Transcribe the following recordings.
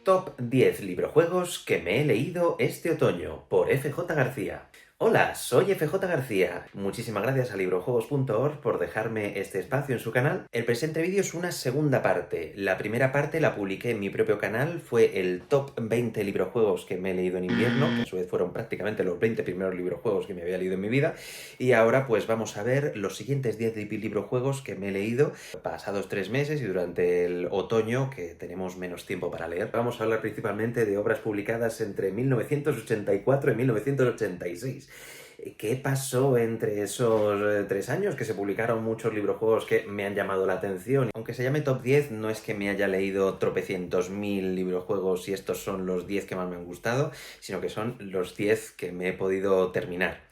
Top 10 librojuegos que me he leído este otoño, por FJ García. Hola, soy FJ García. Muchísimas gracias a librojuegos.org por dejarme este espacio en su canal. El presente vídeo es una segunda parte. La primera parte la publiqué en mi propio canal, fue el Top 20 librojuegos que me he leído en invierno, que a su vez fueron prácticamente los 20 primeros librojuegos que me había leído en mi vida. Y ahora pues vamos a ver los siguientes 10 librojuegos que me he leído pasados 3 meses y durante el otoño, que tenemos menos tiempo para leer. Vamos a hablar principalmente de obras publicadas entre 1984 y 1986. ¿Qué pasó entre esos 3 años? Que se publicaron muchos librojuegos que me han llamado la atención. Aunque se llame Top 10, no es que me haya leído tropecientos mil librojuegos y estos son los 10 que más me han gustado, sino que son los 10 que me he podido terminar.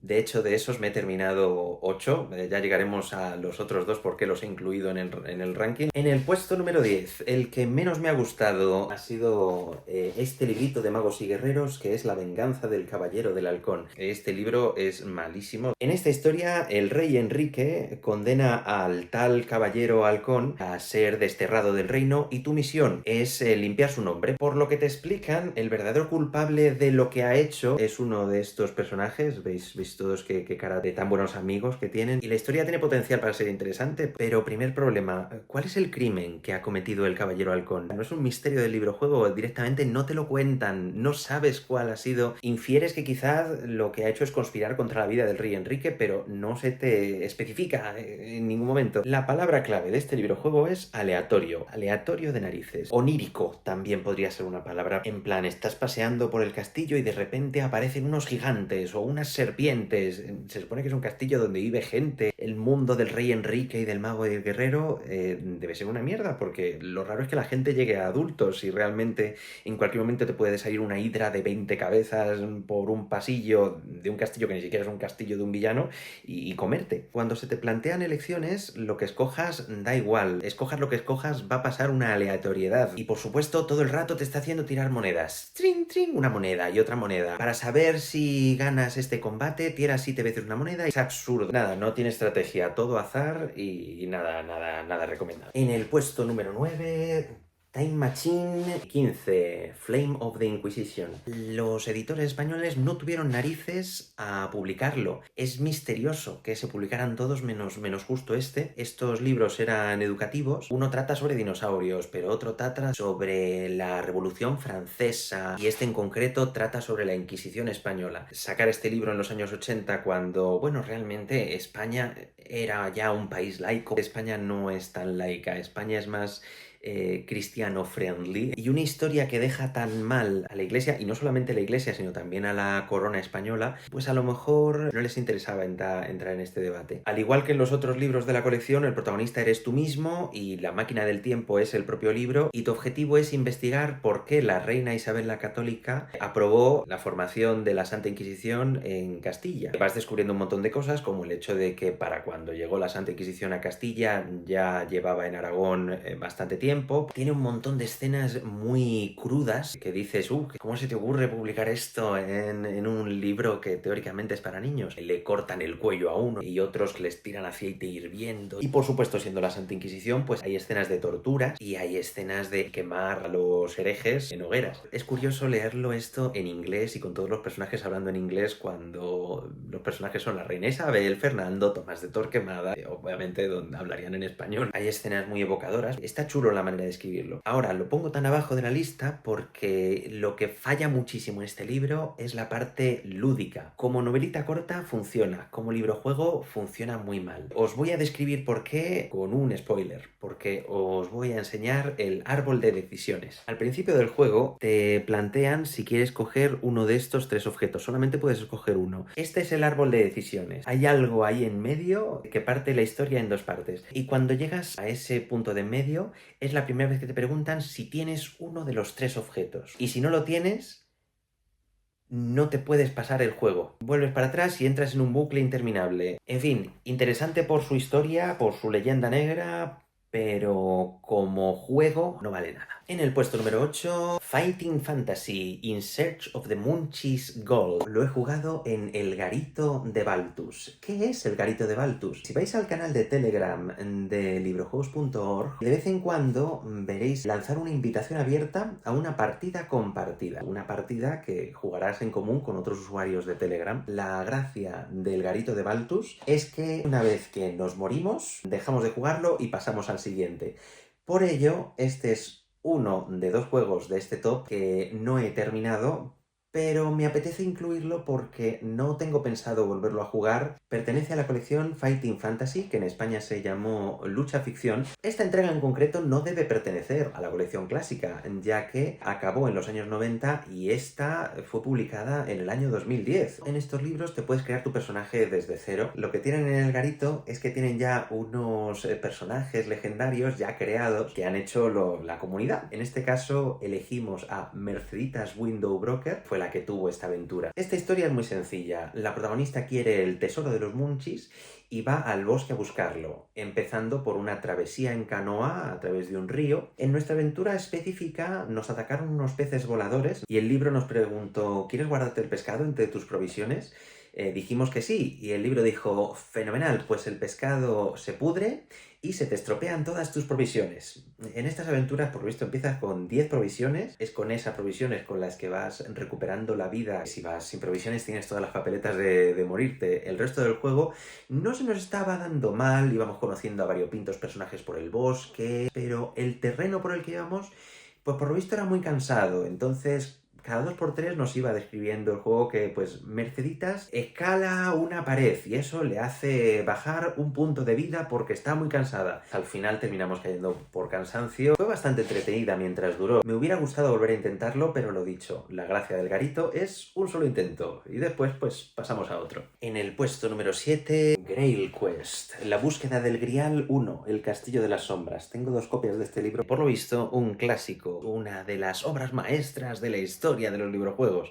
De hecho, de esos me he terminado 8, ya llegaremos a los otros 2 porque los he incluido en el ranking. En el puesto número 10, el que menos me ha gustado ha sido este librito de magos y guerreros, que es La venganza del caballero del halcón. Este libro es malísimo. En esta historia, el rey Enrique condena al tal caballero halcón a ser desterrado del reino y tu misión es limpiar su nombre. Por lo que te explican, el verdadero culpable de lo que ha hecho es uno de estos personajes. ¿Veis todos qué cara de tan buenos amigos que tienen? Y la historia tiene potencial para ser interesante, pero primer problema, ¿cuál es el crimen que ha cometido el caballero halcón? No es un misterio del librojuego, directamente no te lo cuentan, no sabes cuál ha sido. Infieres que quizás lo que ha hecho es conspirar contra la vida del rey Enrique, pero no se te especifica en ningún momento. La palabra clave de este librojuego es aleatorio, aleatorio de narices. Onírico también podría ser una palabra, en plan, estás paseando por el castillo y de repente aparecen unos gigantes o unas serpientes. Se supone que es un castillo donde vive gente. El mundo del rey Enrique y del mago y del guerrero debe ser una mierda, porque lo raro es que la gente llegue a adultos y realmente en cualquier momento te puede salir una hidra de 20 cabezas por un pasillo de un castillo que ni siquiera es un castillo de un villano y comerte. Cuando se te plantean elecciones, lo que escojas da igual. Escojas lo que escojas, va a pasar una aleatoriedad. Y por supuesto, todo el rato te está haciendo tirar monedas. Trin, trin, una moneda y otra moneda. Para saber si ganas este combate, tiras 7 veces una moneda. Es absurdo. Nada, no tiene estrategia, todo azar y nada recomendable. En el puesto número 9... Time Machine 15, Flame of the Inquisition. Los editores españoles no tuvieron narices a publicarlo. Es misterioso que se publicaran todos menos justo este. Estos libros eran educativos. Uno trata sobre dinosaurios, pero otro trata sobre la Revolución Francesa y este en concreto trata sobre la Inquisición española. Sacar este libro en los años 80 cuando, bueno, realmente España era ya un país laico. España no es tan laica, España es más cristiano friendly, y una historia que deja tan mal a la iglesia, y no solamente a la iglesia sino también a la corona española, pues a lo mejor no les interesaba entrar en este debate. Al igual que en los otros libros de la colección, el protagonista eres tú mismo y la máquina del tiempo es el propio libro, y tu objetivo es investigar por qué la reina Isabel la Católica aprobó la formación de la Santa Inquisición en Castilla. Vas descubriendo un montón de cosas, como el hecho de que para cuando llegó la Santa Inquisición a Castilla ya llevaba en Aragón bastante tiempo. Tiene un montón de escenas muy crudas que dices, ¿cómo se te ocurre publicar esto en un libro que teóricamente es para niños? Le cortan el cuello a uno y otros les tiran aceite hirviendo. Y por supuesto, siendo la Santa Inquisición, pues hay escenas de torturas y hay escenas de quemar a los herejes en hogueras. Es curioso leerlo esto en inglés y con todos los personajes hablando en inglés cuando los personajes son la reina Isabel, Fernando, Tomás de Torquemada, obviamente donde hablarían en español. Hay escenas muy evocadoras. Está chulo la manera de escribirlo. Ahora, lo pongo tan abajo de la lista porque lo que falla muchísimo en este libro es la parte lúdica. Como novelita corta funciona, como librojuego funciona muy mal. Os voy a describir por qué con un spoiler, porque os voy a enseñar el árbol de decisiones. Al principio del juego te plantean si quieres coger uno de estos 3 objetos, solamente puedes escoger uno. Este es el árbol de decisiones. Hay algo ahí en medio que parte la historia en 2 partes. Y cuando llegas a ese punto de en medio, es la primera vez que te preguntan si tienes uno de los 3 objetos. Y si no lo tienes, no te puedes pasar el juego. Vuelves para atrás y entras en un bucle interminable. En fin, interesante por su historia, por su leyenda negra, pero como juego no vale nada. En el puesto número 8, Fighting Fantasy In Search of the Munchies Gold. Lo he jugado en el Garito de Baltus. ¿Qué es el Garito de Baltus? Si vais al canal de Telegram de librojuegos.org, de vez en cuando veréis lanzar una invitación abierta a una partida compartida. Una partida que jugarás en común con otros usuarios de Telegram. La gracia del Garito de Baltus es que una vez que nos morimos, dejamos de jugarlo y pasamos al siguiente. Por ello, este es uno de dos juegos de este top que no he terminado, pero me apetece incluirlo porque no tengo pensado volverlo a jugar. Pertenece a la colección Fighting Fantasy, que en España se llamó Lucha Ficción. Esta entrega en concreto no debe pertenecer a la colección clásica, ya que acabó en los años 90 y esta fue publicada en el año 2010. En estos libros te puedes crear tu personaje desde cero. Lo que tienen en el garito es que tienen ya unos personajes legendarios ya creados que han hecho la comunidad. En este caso elegimos a Merceditas Window Broker, fue la que tuvo esta aventura. Esta historia es muy sencilla. La protagonista quiere el tesoro de los Munchies y va al bosque a buscarlo, empezando por una travesía en canoa a través de un río. En nuestra aventura específica nos atacaron unos peces voladores y el libro nos preguntó: ¿quieres guardarte el pescado entre tus provisiones? Dijimos que sí, y el libro dijo: fenomenal, pues el pescado se pudre y se te estropean todas tus provisiones. En estas aventuras, por lo visto, empiezas con 10 provisiones, es con esas provisiones con las que vas recuperando la vida. Si vas sin provisiones tienes todas las papeletas de morirte. El resto del juego no se nos estaba dando mal, íbamos conociendo a variopintos personajes por el bosque, pero el terreno por el que íbamos, pues por lo visto era muy cansado, entonces cada 2x3 nos iba describiendo el juego que, pues, Merceditas escala una pared y eso le hace bajar un punto de vida porque está muy cansada. Al final terminamos cayendo por cansancio. Fue bastante entretenida mientras duró. Me hubiera gustado volver a intentarlo, pero lo dicho, la gracia del garito es un solo intento y después, pues, pasamos a otro. En el puesto número 7, Grail Quest, la búsqueda del Grial 1, el castillo de las sombras. Tengo 2 copias de este libro. Por lo visto, un clásico, una de las obras maestras de la historia de los librojuegos.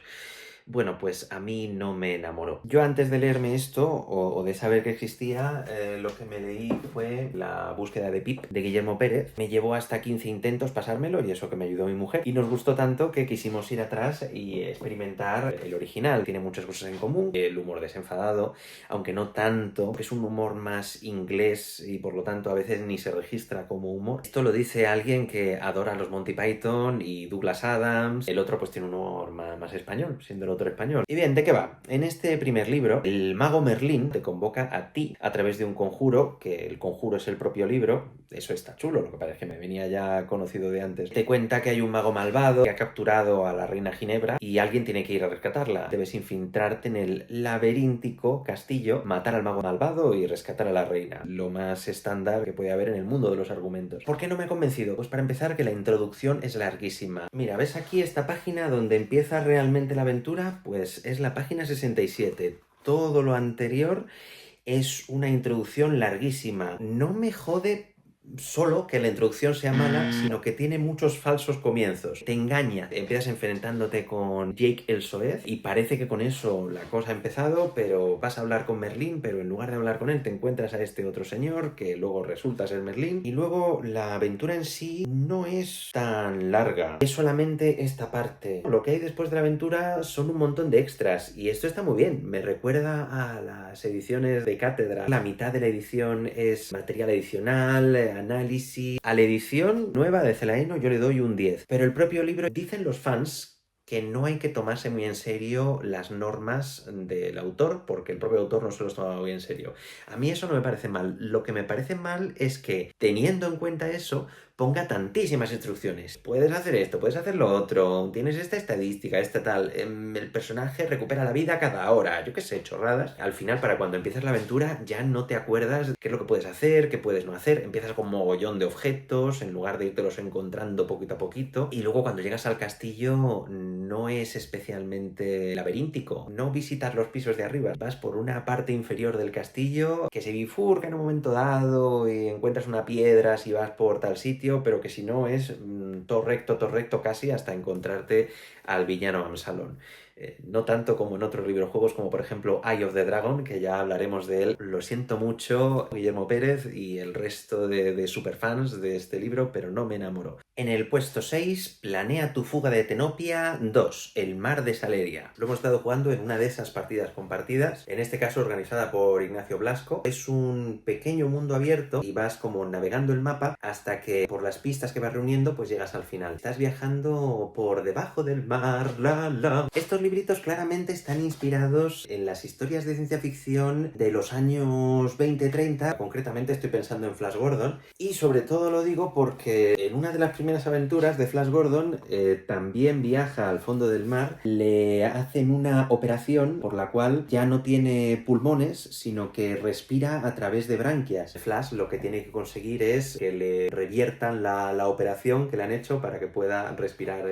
Bueno, pues a mí no me enamoró. Yo antes de leerme esto, o de saber que existía, lo que me leí fue La búsqueda de Pip, de Guillermo Pérez. Me llevó hasta 15 intentos pasármelo, y eso que me ayudó mi mujer. Y nos gustó tanto que quisimos ir atrás y experimentar el original. Tiene muchas cosas en común. El humor desenfadado, aunque no tanto, que es un humor más inglés y por lo tanto a veces ni se registra como humor. Esto lo dice alguien que adora a los Monty Python y Douglas Adams. El otro pues tiene un humor más español, siendo el otro español. Y bien, ¿de qué va? En este primer libro, el mago Merlín te convoca a ti a través de un conjuro, que el conjuro es el propio libro. Eso está chulo, lo que pasa es que me venía ya conocido de antes. Te cuenta que hay un mago malvado que ha capturado a la reina Ginebra y alguien tiene que ir a rescatarla. Debes infiltrarte en el laberíntico castillo, matar al mago malvado y rescatar a la reina. Lo más estándar que puede haber en el mundo de los argumentos. ¿Por qué no me ha convencido? Pues para empezar, que la introducción es larguísima. Mira, ¿ves aquí esta página donde empieza realmente la aventura? Pues es la página 67. Todo lo anterior es una introducción larguísima. No me jode solo que la introducción sea mala, sino que tiene muchos falsos comienzos. Te engaña. Empiezas enfrentándote con Jake el Soez y parece que con eso la cosa ha empezado, pero vas a hablar con Merlín, pero en lugar de hablar con él te encuentras a este otro señor que luego resulta ser Merlín. Y luego la aventura en sí no es tan larga. Es solamente esta parte. Lo que hay después de la aventura son un montón de extras y esto está muy bien. Me recuerda a las ediciones de Cátedra. La mitad de la edición es material adicional, análisis. A la edición nueva de Celaeno yo le doy un 10. Pero el propio libro, dicen los fans que no hay que tomarse muy en serio las normas del autor, porque el propio autor no se los toma muy en serio. A mí eso no me parece mal. Lo que me parece mal es que, teniendo en cuenta eso, ponga tantísimas instrucciones. Puedes hacer esto, puedes hacer lo otro, tienes esta estadística, esta tal. El personaje recupera la vida cada hora, yo qué sé, chorradas. Al final, para cuando empiezas la aventura, ya no te acuerdas qué es lo que puedes hacer, qué puedes no hacer. Empiezas con un mogollón de objetos, en lugar de irtelos encontrando poquito a poquito. Y luego cuando llegas al castillo, no es especialmente laberíntico. No visitas los pisos de arriba. Vas por una parte inferior del castillo que se bifurca en un momento dado y encuentras una piedra si vas por tal sitio, pero que si no es todo recto casi hasta encontrarte al villano Absalón. No tanto como en otros librojuegos, como por ejemplo Eye of the Dragon, que ya hablaremos de él. Lo siento mucho, Guillermo Pérez y el resto de superfans de este libro, pero no me enamoró. En el puesto 6, Planea tu fuga de Tenopia 2, El mar de Saleria. Lo hemos estado jugando en una de esas partidas compartidas, en este caso organizada por Ignacio Blasco. Es un pequeño mundo abierto y vas como navegando el mapa hasta que por las pistas que vas reuniendo pues llegas al final. Estás viajando por debajo del mar, Estos libritos claramente están inspirados en las historias de ciencia ficción de los años 20-30, concretamente estoy pensando en Flash Gordon, y sobre todo lo digo porque en una de las primeras aventuras de Flash Gordon también viaja al fondo del mar, le hacen una operación por la cual ya no tiene pulmones, sino que respira a través de branquias. Flash lo que tiene que conseguir es que le reviertan la operación que le han hecho para que pueda respirar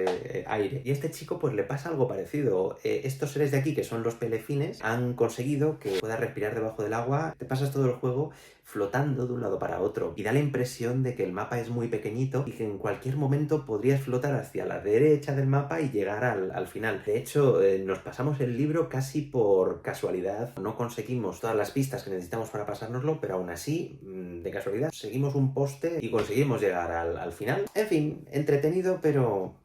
aire. Y a este chico pues le pasa algo parecido. Estos seres de aquí, que son los pelefines, han conseguido que pueda respirar debajo del agua. Te pasas todo el juego flotando de un lado para otro y da la impresión de que el mapa es muy pequeñito y que en cualquier momento podrías flotar hacia la derecha del mapa y llegar al final. De hecho, nos pasamos el libro casi por casualidad. No conseguimos todas las pistas que necesitamos para pasárnoslo, pero aún así, de casualidad, seguimos un poste y conseguimos llegar al final. En fin, entretenido, pero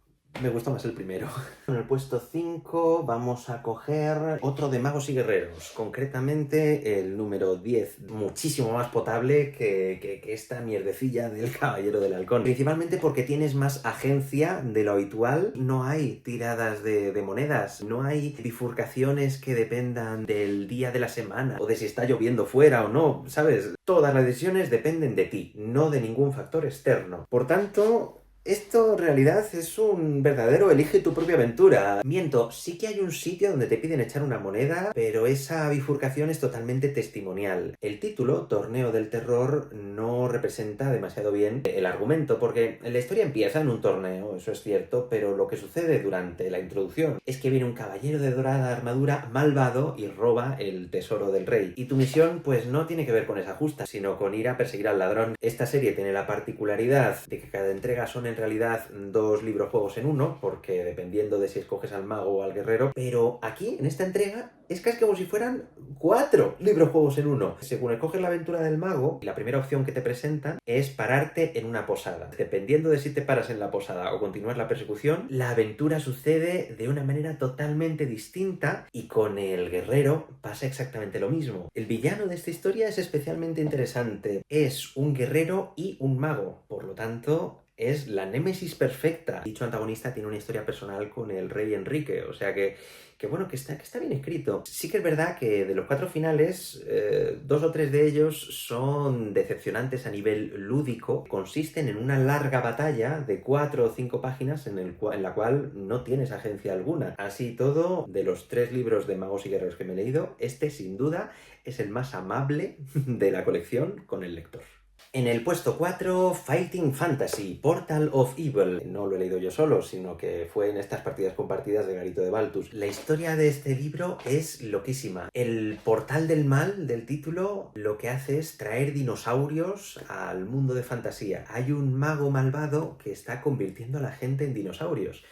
me gustó más el primero. En el puesto 5 vamos a coger otro de Magos y Guerreros, concretamente el número 10, muchísimo más potable que esta mierdecilla del Caballero del Halcón. Principalmente porque tienes más agencia de lo habitual, no hay tiradas de monedas, no hay bifurcaciones que dependan del día de la semana o de si está lloviendo fuera o no, ¿sabes? Todas las decisiones dependen de ti, no de ningún factor externo. Por tanto, esto en realidad es un verdadero elige tu propia aventura. Miento, sí que hay un sitio donde te piden echar una moneda, pero esa bifurcación es totalmente testimonial. El título, Torneo del Terror, no representa demasiado bien el argumento, porque la historia empieza en un torneo, eso es cierto, pero lo que sucede durante la introducción es que viene un caballero de dorada armadura malvado y roba el tesoro del rey. Y tu misión pues no tiene que ver con esa justa, sino con ir a perseguir al ladrón. Esta serie tiene la particularidad de que cada entrega son en realidad 2 librojuegos en uno, porque dependiendo de si escoges al mago o al guerrero, pero aquí, en esta entrega, es casi como si fueran 4 librojuegos en uno. Según escoges la aventura del mago, la primera opción que te presentan es pararte en una posada. Dependiendo de si te paras en la posada o continúas la persecución, la aventura sucede de una manera totalmente distinta y con el guerrero pasa exactamente lo mismo. El villano de esta historia es especialmente interesante. Es un guerrero y un mago, por lo tanto es la némesis perfecta. Dicho antagonista tiene una historia personal con el rey Enrique, o sea que bueno, que está bien escrito. Sí que es verdad que de los 4 finales, 2 o 3 de ellos son decepcionantes a nivel lúdico. Consisten en una larga batalla de 4 o 5 páginas en la cual no tienes agencia alguna. Así todo, de los 3 libros de Magos y Guerreros que me he leído, este sin duda es el más amable de la colección con el lector. En el puesto 4, Fighting Fantasy, Portal of Evil. No lo he leído yo solo, sino que fue en estas partidas compartidas de Garito de Baltus. La historia de este libro es loquísima. El portal del mal del título lo que hace es traer dinosaurios al mundo de fantasía. Hay un mago malvado que está convirtiendo a la gente en dinosaurios.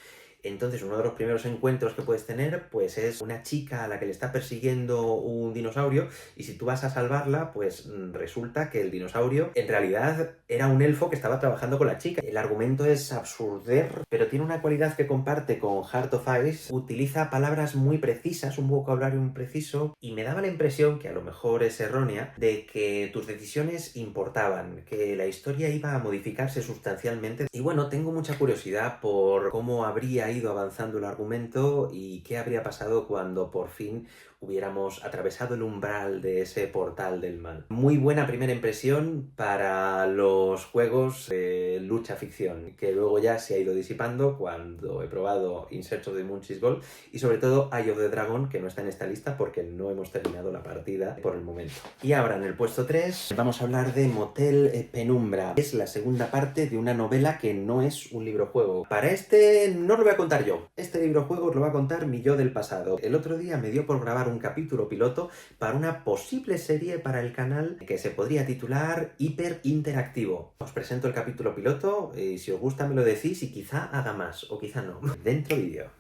Entonces, uno de los primeros encuentros que puedes tener, pues es una chica a la que le está persiguiendo un dinosaurio y si tú vas a salvarla, pues resulta que el dinosaurio en realidad era un elfo que estaba trabajando con la chica. El argumento es absurder, pero tiene una cualidad que comparte con Heart of Ice. Utiliza palabras muy precisas, un vocabulario muy preciso, y me daba la impresión, que a lo mejor es errónea, de que tus decisiones importaban, que la historia iba a modificarse sustancialmente. Y bueno, tengo mucha curiosidad por cómo habría ido avanzando el argumento y qué habría pasado cuando por fin hubiéramos atravesado el umbral de ese portal del mal. Muy buena primera impresión para los juegos de lucha ficción, que luego ya se ha ido disipando cuando he probado In Search of the Moon's Gold y sobre todo Eye of the Dragon, que no está en esta lista porque no hemos terminado la partida por el momento. Y ahora en el puesto 3 vamos a hablar de Motel Penumbra. Es la segunda parte de una novela que no es un librojuego. Para este no lo voy a contar yo. Este librojuego os lo va a contar mi yo del pasado. El otro día me dio por grabar un capítulo piloto para una posible serie para el canal que se podría titular Hiper Interactivo. Os presento el capítulo piloto y si os gusta me lo decís y quizá haga más o quizá no. Dentro vídeo.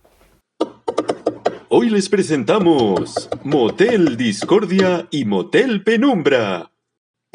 Hoy les presentamos Motel Discordia y Motel Penumbra.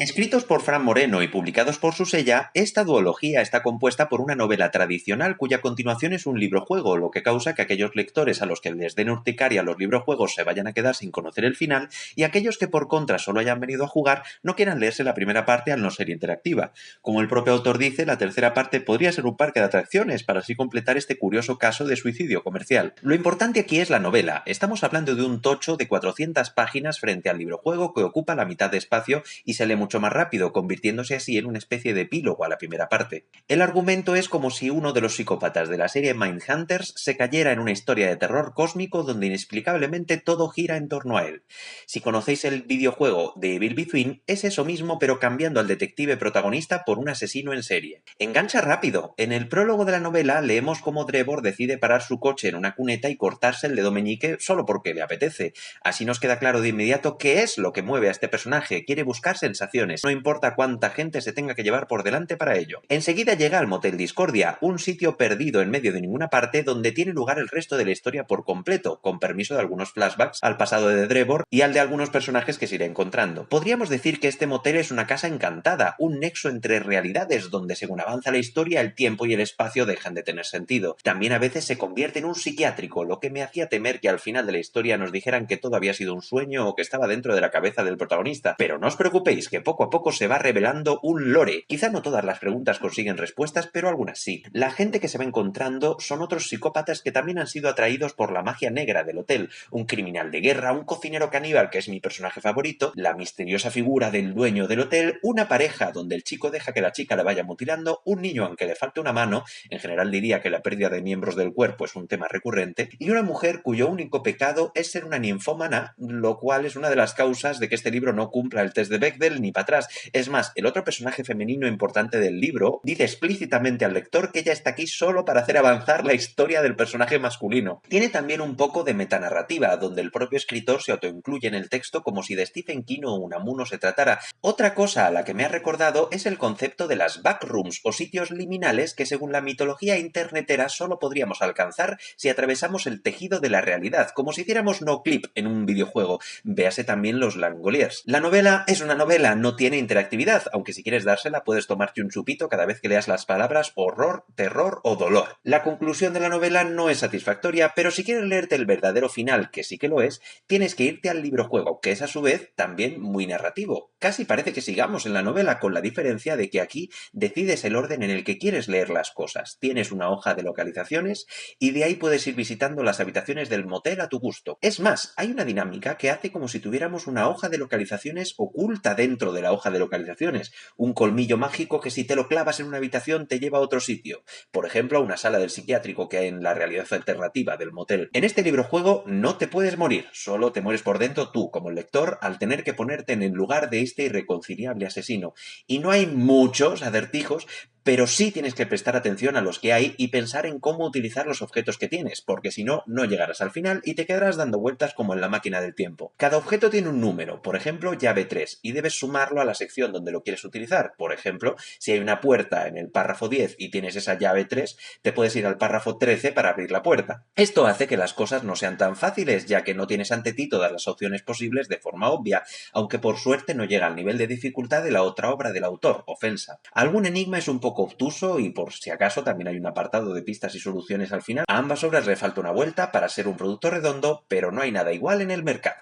Escritos por Fran Moreno y publicados por Susella, esta duología está compuesta por una novela tradicional cuya continuación es un librojuego, lo que causa que aquellos lectores a los que les den urticaria los librojuegos se vayan a quedar sin conocer el final y aquellos que por contra solo hayan venido a jugar no quieran leerse la primera parte al no ser interactiva. Como el propio autor dice, la tercera parte podría ser un parque de atracciones para así completar este curioso caso de suicidio comercial. Lo importante aquí es la novela. Estamos hablando de un tocho de 400 páginas frente al librojuego que ocupa la mitad de espacio y se lee mucho más rápido, convirtiéndose así en una especie de epílogo a la primera parte. El argumento es como si uno de los psicópatas de la serie Mindhunters se cayera en una historia de terror cósmico donde inexplicablemente todo gira en torno a él. Si conocéis el videojuego de Evil Between, es eso mismo pero cambiando al detective protagonista por un asesino en serie. Engancha rápido. En el prólogo de la novela leemos cómo Trevor decide parar su coche en una cuneta y cortarse el dedo meñique solo porque le apetece. Así nos queda claro de inmediato qué es lo que mueve a este personaje. Quiere buscar sensaciones. No importa cuánta gente se tenga que llevar por delante para ello. Enseguida llega al Motel Discordia, un sitio perdido en medio de ninguna parte donde tiene lugar el resto de la historia por completo, con permiso de algunos flashbacks al pasado de Trevor y al de algunos personajes que se irá encontrando. Podríamos decir que este motel es una casa encantada, un nexo entre realidades donde según avanza la historia el tiempo y el espacio dejan de tener sentido. También a veces se convierte en un psiquiátrico, lo que me hacía temer que al final de la historia nos dijeran que todo había sido un sueño o que estaba dentro de la cabeza del protagonista. Pero no os preocupéis, que poco a poco se va revelando un lore. Quizá no todas las preguntas consiguen respuestas, pero algunas sí. La gente que se va encontrando son otros psicópatas que también han sido atraídos por la magia negra del hotel. Un criminal de guerra, un cocinero caníbal, que es mi personaje favorito, la misteriosa figura del dueño del hotel, una pareja donde el chico deja que la chica la vaya mutilando, un niño aunque le falte una mano, en general diría que la pérdida de miembros del cuerpo es un tema recurrente, y una mujer cuyo único pecado es ser una ninfómana, lo cual es una de las causas de que este libro no cumpla el test de Bechdel ni para atrás. Es más, el otro personaje femenino importante del libro dice explícitamente al lector que ella está aquí solo para hacer avanzar la historia del personaje masculino. Tiene también un poco de metanarrativa, donde el propio escritor se autoincluye en el texto como si de Stephen King o Unamuno se tratara. Otra cosa a la que me ha recordado es el concepto de las backrooms o sitios liminales que según la mitología internetera solo podríamos alcanzar si atravesamos el tejido de la realidad, como si hiciéramos no clip en un videojuego. Véase también los Langoliers. La novela es una novela, no tiene interactividad, aunque si quieres dársela puedes tomarte un chupito cada vez que leas las palabras horror, terror o dolor. La conclusión de la novela no es satisfactoria, pero si quieres leerte el verdadero final, que sí que lo es, tienes que irte al librojuego, que es a su vez también muy narrativo. Casi parece que sigamos en la novela, con la diferencia de que aquí decides el orden en el que quieres leer las cosas. Tienes una hoja de localizaciones y de ahí puedes ir visitando las habitaciones del motel a tu gusto. Es más, hay una dinámica que hace como si tuviéramos una hoja de localizaciones oculta dentro de la hoja de localizaciones, un colmillo mágico que si te lo clavas en una habitación te lleva a otro sitio, por ejemplo a una sala del psiquiátrico que hay en la realidad alternativa del motel. En este librojuego no te puedes morir, solo te mueres por dentro tú, como el lector, al tener que ponerte en el lugar de este irreconciliable asesino. Y no hay muchos acertijos, pero sí tienes que prestar atención a los que hay y pensar en cómo utilizar los objetos que tienes, porque si no, no llegarás al final y te quedarás dando vueltas como en la máquina del tiempo. Cada objeto tiene un número, por ejemplo, llave 3, y debes sumarlo a la sección donde lo quieres utilizar. Por ejemplo, si hay una puerta en el párrafo 10 y tienes esa llave 3, te puedes ir al párrafo 13 para abrir la puerta. Esto hace que las cosas no sean tan fáciles, ya que no tienes ante ti todas las opciones posibles de forma obvia, aunque por suerte no llega al nivel de dificultad de la otra obra del autor, Ofensa. Algún enigma es un poco obtuso y por si acaso también hay un apartado de pistas y soluciones al final. A ambas obras le falta una vuelta para ser un producto redondo, pero no hay nada igual en el mercado.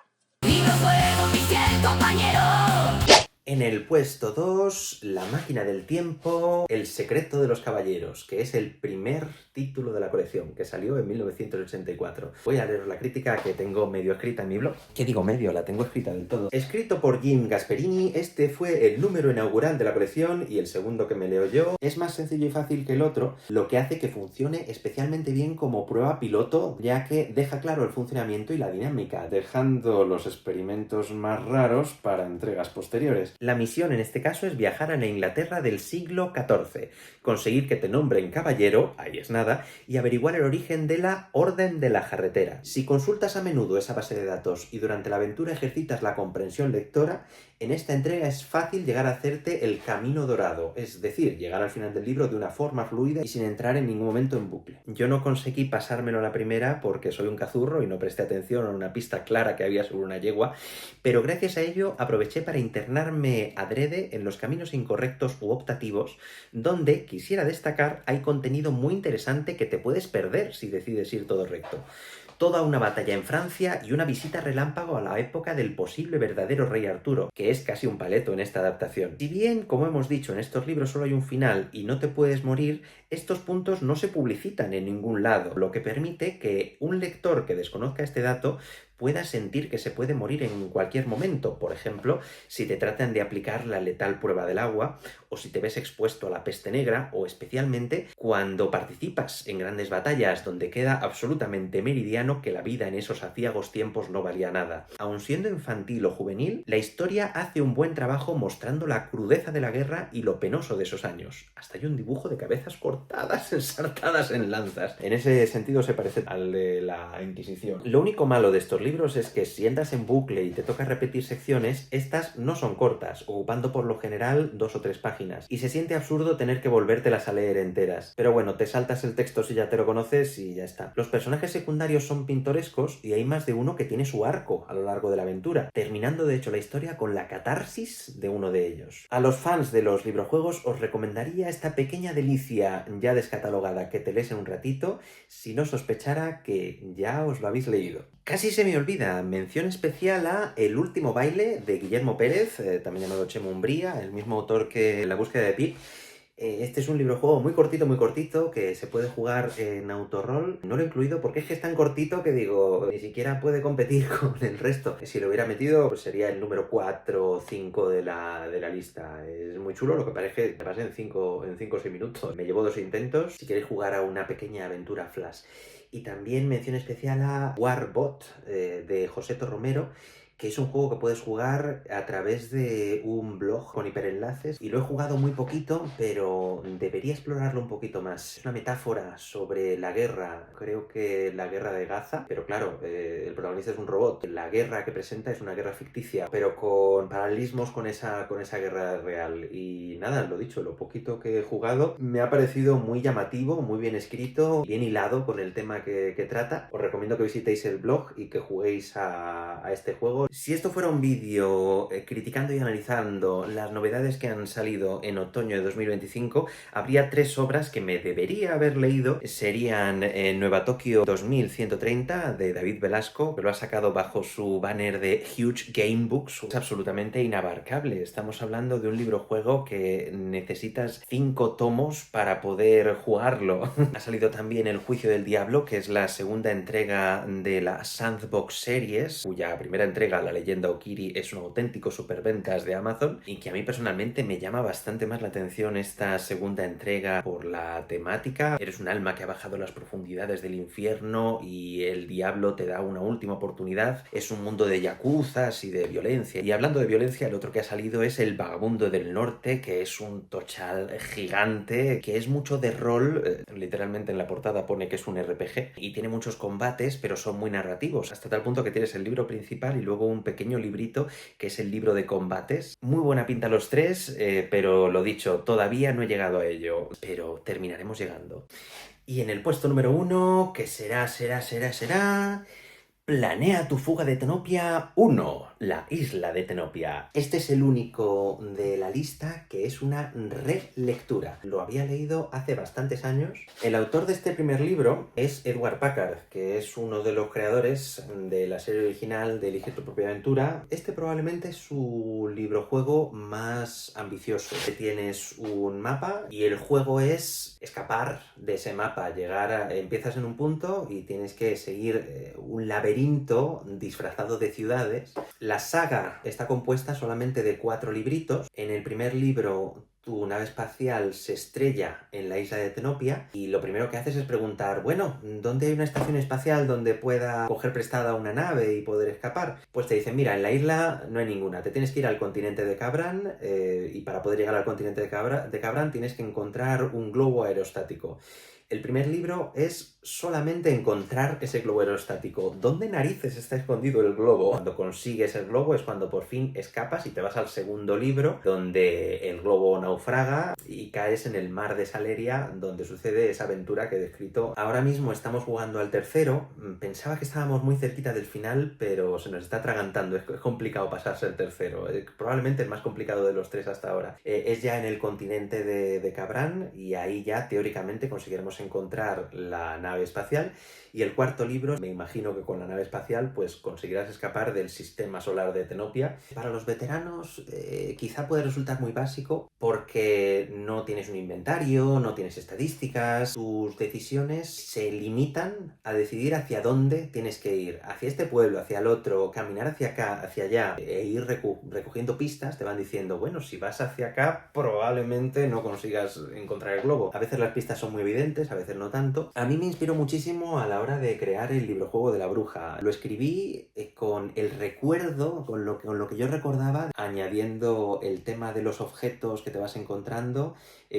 En el puesto 2, La máquina del tiempo, El secreto de los caballeros, que es el primer título de la colección, que salió en 1984. Voy a leer la crítica que tengo medio escrita en mi blog. ¿Qué digo medio? La tengo escrita del todo. Escrito por Jim Gasperini, este fue el número inaugural de la colección y el segundo que me leo yo. Es más sencillo y fácil que el otro, lo que hace que funcione especialmente bien como prueba piloto, ya que deja claro el funcionamiento y la dinámica, dejando los experimentos más raros para entregas posteriores. La misión en este caso es viajar a la Inglaterra del siglo XIV, conseguir que te nombren caballero, ahí es nada, y averiguar el origen de la Orden de la Jarretera. Si consultas a menudo esa base de datos y durante la aventura ejercitas la comprensión lectora, En esta entrega es fácil llegar a hacerte el camino dorado, es decir, llegar al final del libro de una forma fluida y sin entrar en ningún momento en bucle. Yo no conseguí pasármelo a la primera porque soy un cazurro y no presté atención a una pista clara que había sobre una yegua, pero gracias a ello aproveché para internarme adrede en los caminos incorrectos u optativos, donde, quisiera destacar, hay contenido muy interesante que te puedes perder si decides ir todo recto. Toda una batalla en Francia y una visita relámpago a la época del posible verdadero rey Arturo, que es casi un paleto en esta adaptación. Si bien, como hemos dicho, en estos libros solo hay un final y no te puedes morir, estos puntos no se publicitan en ningún lado, lo que permite que un lector que desconozca este dato pueda sentir que se puede morir en cualquier momento. Por ejemplo, si te tratan de aplicar la letal prueba del agua, o si te ves expuesto a la peste negra, o especialmente cuando participas en grandes batallas donde queda absolutamente meridiano que la vida en esos aciagos tiempos no valía nada. Aun siendo infantil o juvenil, la historia hace un buen trabajo mostrando la crudeza de la guerra y lo penoso de esos años. Hasta hay un dibujo de cabezas cortadas ensartadas en lanzas. En ese sentido se parece al de la Inquisición. Lo único malo de estos libros es que si entras en bucle y te toca repetir secciones, estas no son cortas, ocupando por lo general 2 o 3 páginas, y se siente absurdo tener que volvértelas a leer enteras. Pero bueno, te saltas el texto si ya te lo conoces y ya está. Los personajes secundarios son pintorescos y hay más de uno que tiene su arco a lo largo de la aventura, terminando de hecho la historia con la catarsis de uno de ellos. A los fans de los librojuegos os recomendaría esta pequeña delicia ya descatalogada que te lees en un ratito, si no sospechara que ya os lo habéis leído. Casi se me olvida, mención especial a El último baile de Guillermo Pérez, también llamado Chema Umbría, el mismo autor que La búsqueda de Pip. Este es un librojuego muy cortito, que se puede jugar en autorrol. No lo he incluido porque es que es tan cortito que digo, ni siquiera puede competir con el resto. Si lo hubiera metido, pues sería el número 4 o 5 de la lista. Es muy chulo, lo que parece que te pasa en 5 o 6 minutos. Me llevo 2 intentos si queréis jugar a una pequeña aventura flash. Y también mención especial a Warbot, de Joseto Romero, que es un juego que puedes jugar a través de un blog con hiperenlaces, y lo he jugado muy poquito, pero debería explorarlo un poquito más. Es una metáfora sobre la guerra, creo que la guerra de Gaza, pero claro, el protagonista es un robot. La guerra que presenta es una guerra ficticia, pero con paralelismos con esa guerra real. Y nada, lo dicho, lo poquito que he jugado me ha parecido muy llamativo, muy bien escrito, bien hilado con el tema que trata. Os recomiendo que visitéis el blog y que juguéis a este juego. Si esto fuera un vídeo criticando y analizando las novedades que han salido en otoño de 2025, habría 3 obras que me debería haber leído. Serían Nueva Tokio 2130 de David Velasco, que lo ha sacado bajo su banner de Huge Game Books. Es absolutamente inabarcable. Estamos hablando de un librojuego que necesitas 5 tomos para poder jugarlo. Ha salido también El Juicio del Diablo, que es la segunda entrega de la Sandbox Series, cuya primera entrega, La Leyenda Okiri, es un auténtico superventas de Amazon, y que a mí personalmente me llama bastante más la atención esta segunda entrega por la temática. Eres un alma que ha bajado a las profundidades del infierno y el diablo te da una última oportunidad. Es un mundo de yakuzas y de violencia. Y hablando de violencia, el otro que ha salido es El Vagabundo del Norte, que es un tochal gigante, que es mucho de rol. Literalmente en la portada pone que es un RPG, y tiene muchos combates, pero son muy narrativos, hasta tal punto que tienes el libro principal y luego un pequeño librito que es el libro de combates. Muy buena pinta los 3, pero lo dicho, todavía no he llegado a ello, pero terminaremos llegando. Y en el puesto número 1, que será... Planea tu fuga de Tenopia 1, la isla de Tenopia. Este es el único de la lista que es una relectura. Lo había leído hace bastantes años. El autor de este primer libro es Edward Packard, que es uno de los creadores de la serie original de Elige tu propia aventura. Este probablemente es su librojuego más ambicioso. Tienes un mapa y el juego es escapar de ese mapa. Empiezas en un punto y tienes que seguir un laberinto disfrazado de ciudades. La saga está compuesta solamente de 4 libritos. En el primer libro, tu nave espacial se estrella en la isla de Tenopia y lo primero que haces es preguntar, bueno, ¿dónde hay una estación espacial donde pueda coger prestada una nave y poder escapar? Pues te dicen, mira, en la isla no hay ninguna, te tienes que ir al continente de Cabran, y para poder llegar al continente de Cabran tienes que encontrar un globo aerostático. El primer libro es solamente encontrar ese globo aerostático. ¿Dónde narices está escondido el globo? Cuando consigues el globo es cuando por fin escapas y te vas al segundo libro, donde el globo naufraga y caes en el mar de Saleria, donde sucede esa aventura que he descrito. Ahora mismo estamos jugando al tercero. Pensaba que estábamos muy cerquita del final, pero se nos está atragantando. Es complicado pasarse el tercero. Probablemente el más complicado de los tres hasta ahora. Es ya en el continente de Cabran y ahí ya teóricamente conseguiremos encontrar la nave espacial. Y el cuarto libro, me imagino que con la nave espacial pues conseguirás escapar del sistema solar de Tenopia. Para los veteranos quizá puede resultar muy básico porque no tienes un inventario, no tienes estadísticas, tus decisiones se limitan a decidir hacia dónde tienes que ir, hacia este pueblo, hacia el otro, caminar hacia acá, hacia allá e ir recogiendo pistas. Te van diciendo, bueno, si vas hacia acá probablemente no consigas encontrar el globo. A veces las pistas son muy evidentes, a veces no tanto. A mí me inspiró muchísimo a la hora de crear el librojuego de la bruja. Lo escribí con el recuerdo, con lo que yo recordaba, añadiendo el tema de los objetos que te vas encontrando,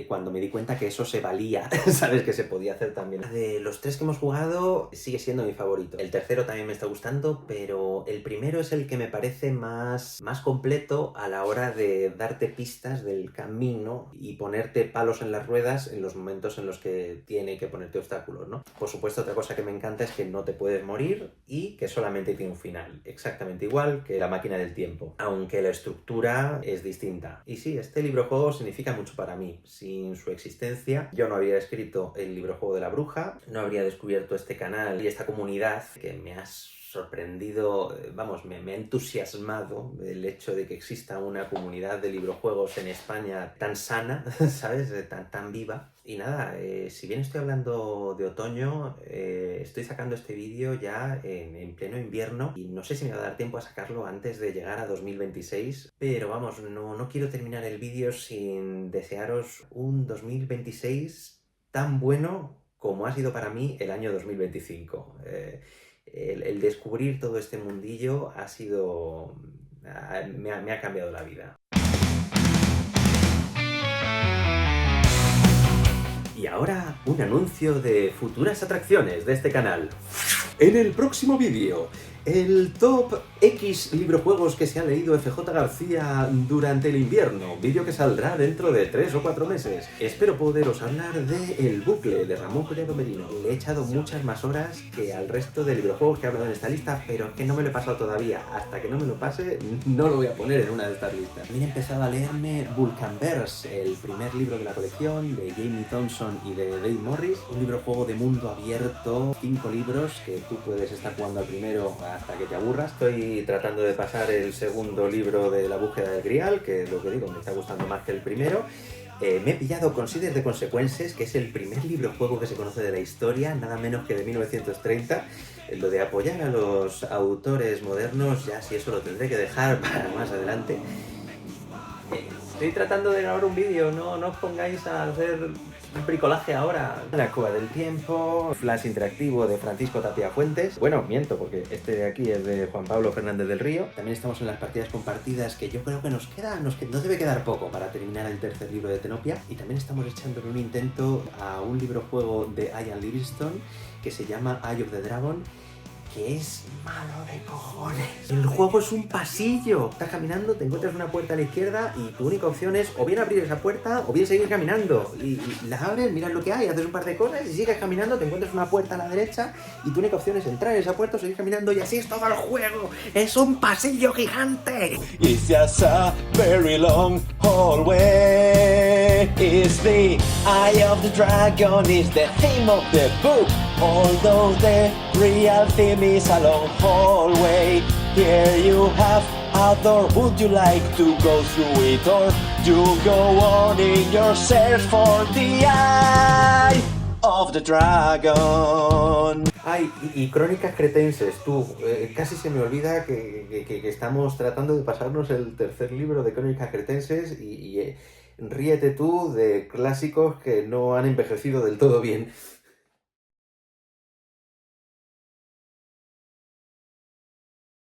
cuando me di cuenta que eso se valía, sabes, que se podía hacer también. De los tres que hemos jugado sigue siendo mi favorito. El tercero también me está gustando, pero el primero es el que me parece más completo a la hora de darte pistas del camino y ponerte palos en las ruedas en los momentos en los que tiene que ponerte obstáculos, ¿no? Por supuesto, otra cosa que me encanta es que no te puedes morir y que solamente tiene un final, exactamente igual que la máquina del tiempo, aunque la estructura es distinta. Y sí, este librojuego significa mucho para mí. Sin su existencia, yo no habría escrito el librojuego de la bruja, no habría descubierto este canal y esta comunidad que me ha sorprendido, vamos, me ha entusiasmado el hecho de que exista una comunidad de librojuegos en España tan sana, ¿sabes? Tan viva. Y nada, si bien estoy hablando de otoño, estoy sacando este vídeo ya en pleno invierno y no sé si me va a dar tiempo a sacarlo antes de llegar a 2026, pero vamos, no quiero terminar el vídeo sin desearos un 2026 tan bueno como ha sido para mí el año 2025. El descubrir todo este mundillo ha sido... me ha cambiado la vida. Y ahora un anuncio de futuras atracciones de este canal. En el próximo vídeo, el top X librojuegos que se ha leído FJ García durante el invierno, vídeo que saldrá dentro de 3 o 4 meses. Espero poderos hablar de El bucle de Ramón Collado Merino. Le he echado muchas más horas que al resto de librojuegos que he hablado en esta lista, pero es que no me lo he pasado todavía. Hasta que no me lo pase, no lo voy a poner en una de estas listas. También he empezado a leerme Vulcanverse, el primer libro de la colección de Jamie Thompson y de Dave Morris, un librojuego de mundo abierto, 5 libros que tú puedes estar jugando al primero hasta que te aburras. Estoy tratando de pasar el segundo libro de La búsqueda del Grial, que lo que digo, me está gustando más que el primero. Me he pillado Consider the Consequences, que es el primer librojuego que se conoce de la historia, nada menos que de 1930. Lo de apoyar a los autores modernos, ya si eso lo tendré que dejar para más adelante. Estoy tratando de grabar un vídeo, no os pongáis a hacer bricolaje ahora. La Cueva del Tiempo, Flash interactivo de Francisco Tapia Fuentes. Bueno, miento, porque este de aquí es de Juan Pablo Fernández del Río. También estamos en las partidas compartidas, que yo creo que nos debe quedar poco para terminar el tercer libro de Tenopia. Y también estamos echándole un intento a un librojuego de Ian Livingstone que se llama Eye of the Dragon, que es malo de cojones. El juego es un pasillo. Estás caminando, te encuentras una puerta a la izquierda y tu única opción es o bien abrir esa puerta o bien seguir caminando. Y la abres, miras lo que hay, haces un par de cosas y sigues caminando, te encuentras una puerta a la derecha y tu única opción es entrar en esa puerta o seguir caminando, y así es todo el juego. ¡Es un pasillo gigante! It's just a very long hallway. It's the Eye of the Dragon, is the theme of the book. Although the real theme is a long hallway. Here you have a door. Would you like to go through it, or you go on in your search for the Eye of the Dragon? Ay, y Crónicas Cretenses, tú, casi se me olvida que estamos tratando de pasarnos el tercer libro de Crónicas Cretenses y ríete tú de clásicos que no han envejecido del todo bien.